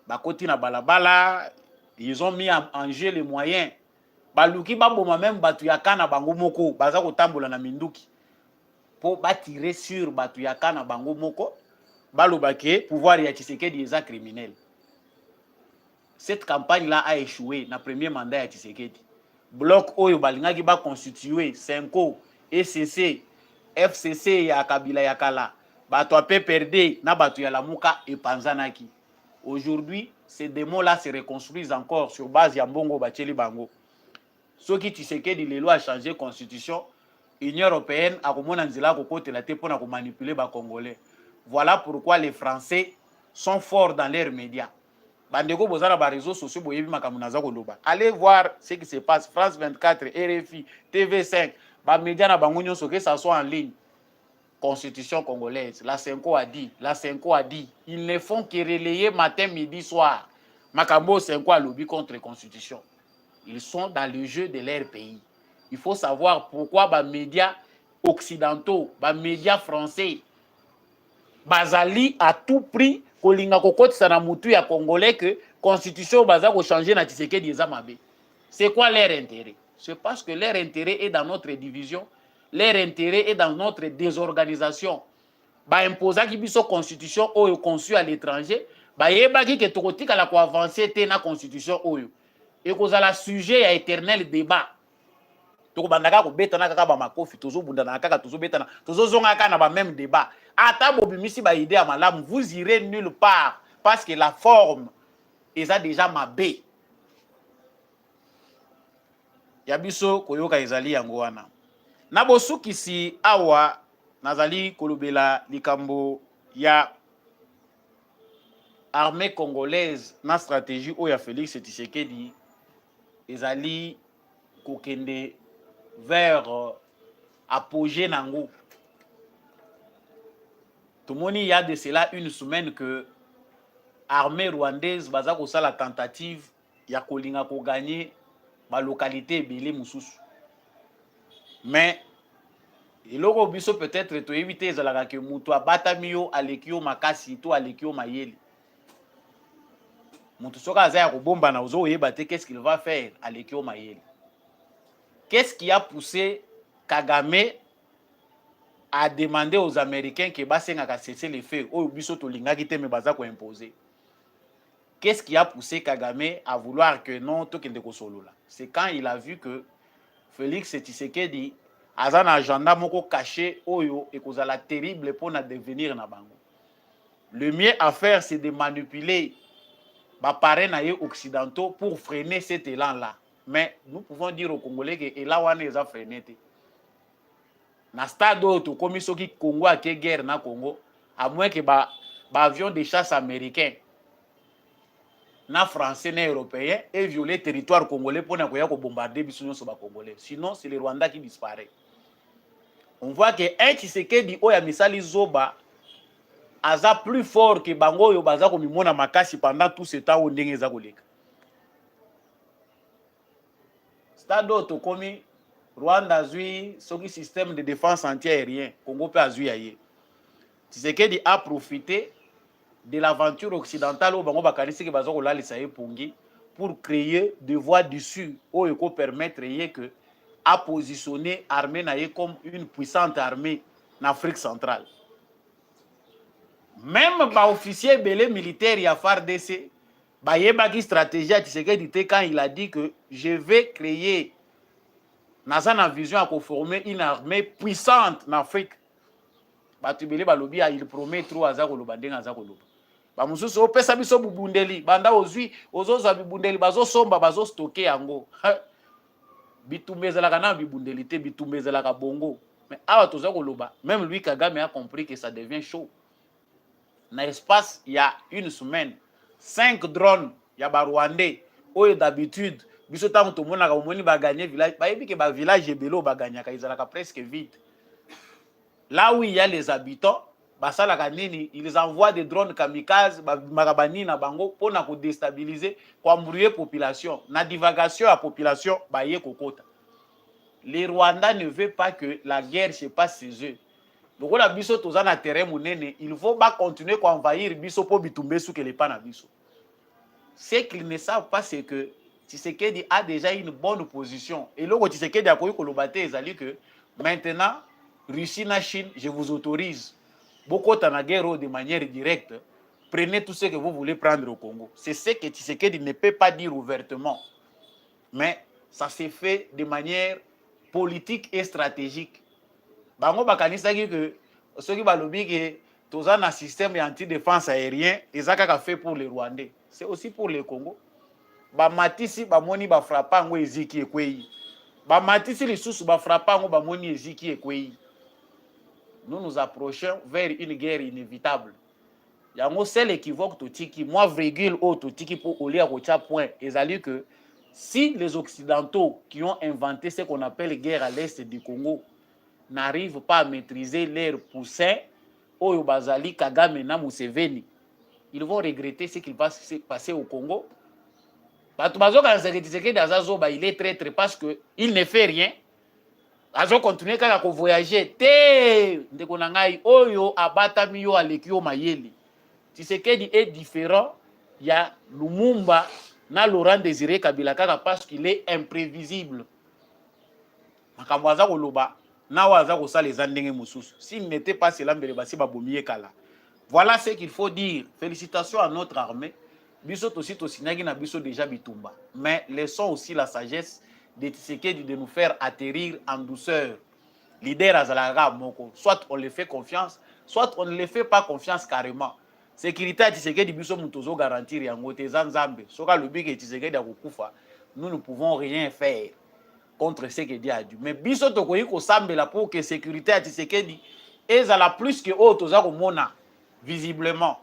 Bakoti na balabala, ils ont mis en jeu les moyens. Baluki baboma même batu ya kana bango moko baza kotambola na minduki pour tirer sur batu ya kana bango moko balobake pouvoir ya Tshisekedi eza criminel. Cette campagne là a échoué na premier mandat ya Tshisekedi. Bloc oyo balingaki ba constituer Senko, ECC, FCC ya Kabila ya kala, bato a PPRD na bato ya Lamuka et Panzanaki. Aujourd'hui, ces démons-là se reconstruisent encore sur base ya mbongo bacheli bango. Ce qui Tshisekedi les lois a changé la constitution, l'Union européenne a komona nzela ko kotela te pona ko manipuler ba Congolais. Voilà pourquoi les Français sont forts dans leurs médias. Bandeko bozala ba réseaux sociaux boyebi makambo naza koloba. Allez voir ce qui se passe France 24, RFI, TV5, ba médias na bango nyonso que ça soit en ligne. Constitution congolaise, la Senko a dit, la Senko a dit, ils ne font que relayer matin, midi, soir. Makambo Senko a lobby contre la constitution. Ils sont dans le jeu de leur pays. Il faut savoir pourquoi les médias occidentaux, les médias français, bazali à tout prix kolinga kokoti sana mutu ya congolais que constitution baza ko changer na Tshisekedi ezamabe. C'est quoi leur intérêt? C'est parce que leur intérêt est dans notre division, leur intérêt est dans notre désorganisation. Ba imposa ki biso constitution oyo conçue à l'étranger, ba yebaki ke tokotika la ko avancer te na constitution oyo. Et kozala sujet ya éternel débat. Toko bandaka ko betana kaka ba makofi tozo bundana kaka tozo betana tozo zonga kaka na ba même débat. Ata bobimisi ba idée ya malamu, vous irez nulle part parce que la forme eza déjà mabe. Ya biso koyoka ezali yango wana. Na bosukisi awa nazali kolobela likambo ya armée congolaise na stratégie oya Félix Tshisekedi ezali kokende vers apogée nango. Tout le monde y a de cela une semaine que l'armée rwandaise baza ko sala tentative ya kolinga ko gagner ba localité belé mususu. Mais eloko biso peut-être to éviter ezalaka ke mutu abatamio alekio makasi to alekio mayele. Mutu soka za ya kobomba na ozo yeba te qu'est-ce qu'il va faire alekio mayele. Qu'est-ce qui a poussé Kagame à demander aux Américains que basenga cesser les faits ou biso to lingaki te me baza ko imposer? Qu'est-ce qui a poussé Kagame à vouloir que non to kende ko solola? C'est quand il a vu que Félix Tshisekedi aza na agenda moko caché oyo ekozala terrible pour na devenir na bango. Le mieux à faire c'est de manipuler parrains occidentaux pour freiner cet élan là. Mais nous pouvons dire aux Congolais que l'élan wana eza freiné te. Na stade oyo comme soki Congo a guerre na Congo, à moins que avion de chasse américain na français na européen et violer territoire congolais pour na koya ko bombarder biso nyonso ba congolais. Sinon c'est le Rwanda qui disparaît. On voit que un Tshisekedi oya misali zoba aza plus fort que bango oyo baza ko mimona makasi pendant tout ce temps ndenge eza koleka. Stade oyo komi Rwanda zui soki système de défense anti-aérien Congo pe azui aye. Tshisekedi a profité de l'aventure occidentale au bango bakanisi ke baza kolalisa ye pongi pour créer des voies d'issue oyo ko permettre ye que a positionner armée na ye comme une puissante armée en Afrique centrale. Même ba officier belé militaire ya FARDC ba yebaki stratégie à Tshisekedi quand il a dit que je vais créer naza na vision à former une armée puissante en Afrique. Batu belé balobi il promet trop aza koloba ndenga aza koloba. Ba mususu opesa biso bubundeli banda ozwi ozoza bibundeli bazo somba bazo stocker yango. Bitumbezalaka na bibundeli te bitumbezalaka bongo. Mais awa toza koloba même lui Kagame a compris que ça devient chaud. Dans l'espace il y a une semaine 5 drones ya ba Rwandais oyo d'habitude biso tango tomonaka omoni ba gagner village ba yebi ke ba village ebelo ba gagnaka izalaka presque vide. Là où il y a les habitants basalaka nini ils envoient des drones kamikazes marabani na bango pona ko déstabiliser ko embrouiller population na divagation à population ba ye kokota. Les Rwandais ne veulent pas que la guerre se passe chez eux. Donc on a biso toza na terrain monene, il faut pas continuer à envahir biso po bitumbe sou que les pas na biso. Ce qu'ils ne savent pas c'est que Tshisekedi a déjà une bonne position et là Tshisekedi a koyi kolobate ezali que maintenant Russie na Chine, je vous autorise beaucoup en guerre de manière directe, prenez tout ce que vous voulez prendre au Congo. C'est ce que Tshisekedi ne peut pas dire ouvertement. Mais ça s'est fait de manière politique et stratégique. Bango bakanisaki que soki balobi que toza na système anti-défense aérien ezaka fait pour les Rwandais. C'est aussi pour les Congo. Ba matisi ba moni ba frappa ngo eziki ekwei. Ba matisi lisusu ba frappa ngo ba moni eziki ekwei. Nous nous approchons vers une guerre inévitable. Yango c'est l'équivoque totiki moi virgule au totiki pour olia kocha point ezali que si les occidentaux qui ont inventé ce qu'on appelle guerre à l'est du Congo n'arrivent pas à maîtriser leurs poussins oyo bazali Kagame na Museveni, ils vont regretter ce qui va se passer au Congo. Bato bazoka Tshisekedi azazoba il est traître parce que il ne fait rien. Azo continuer kaka ko voyager te ndeko na ngai oyo abatami yo aleki yo mayeli. Tshisekedi est différent, il y a Lumumba na Laurent Désiré Kabila kaka parce qu'il est imprévisible. Makambo aza koloba na waza ko sala eza ndenge mususu. S'il n'était pas cela mbele basi babomiye kala. Voilà ce qu'il faut dire. Félicitations à notre armée. Biso aussi to sinagi na biso déjà bitumba. Mais laissons aussi la sagesse de Tshisekedi de nous faire atterrir en douceur. Leader azalaka moko. Soit on le fait confiance, soit on ne le fait pas confiance carrément. Sécurité à Tshisekedi biso mutozo garantir yango te zanzambe. Soka lobi ke Tshisekedi akokufa, nous ne pouvons rien faire contre ce que Dieu a dit. Mais biso tokoyi ko sambela pour que sécurité à Tshisekedi ezala plus que autres za komona visiblement.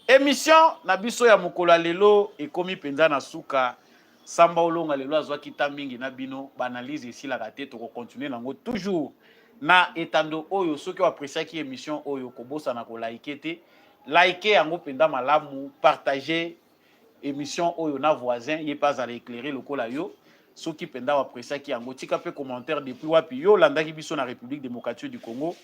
Émission na biso ya mokolo lelo ekomi penza na suka samba olonga lelo azwaki mingi na bino banalise ici la raté to continuer nango toujours na etando oyo soki apreciaki émission oyo kobosa na ko like te like yango penda malamu partager émission oyo na voisin ye pas à éclairer lokola yo soki penda apreciaki yango tika pe commentaire depuis wapi yo landaki biso na République démocratique du Congo.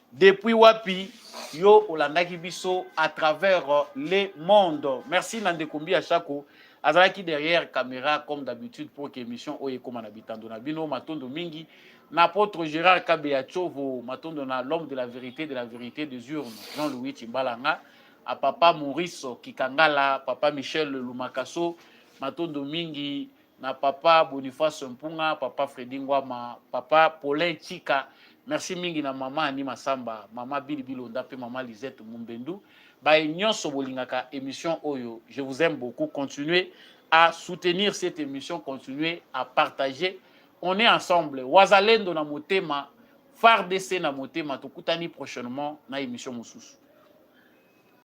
Depuis wapi yo olandaki biso à travers les mondes. Merci Nandekombi à Chako azalaki derrière caméra comme d'habitude pour que émission oye comme na bitando na bino matondo mingi n'apôtre Gérard Kabeya Tchovo matondo na l'homme de la vérité des urnes Jean-Louis Timbalanga à papa Maurice Kikangala papa Michel Lumakaso matondo mingi na papa Boniface Mpunga, papa Fredi Ngwama, papa Paulin Chika. Merci mingi na mama Ani Masamba, mama Billy Bilonda pe mama Lisette Mumbendu. Ba nyonso bolingaka émission Oyo. Je vous aime beaucoup. Continuez à soutenir cette émission, continuez à partager. On est ensemble. Wazalendo na motema, FARDC na motema, tokutani prochainement na émission Moussus.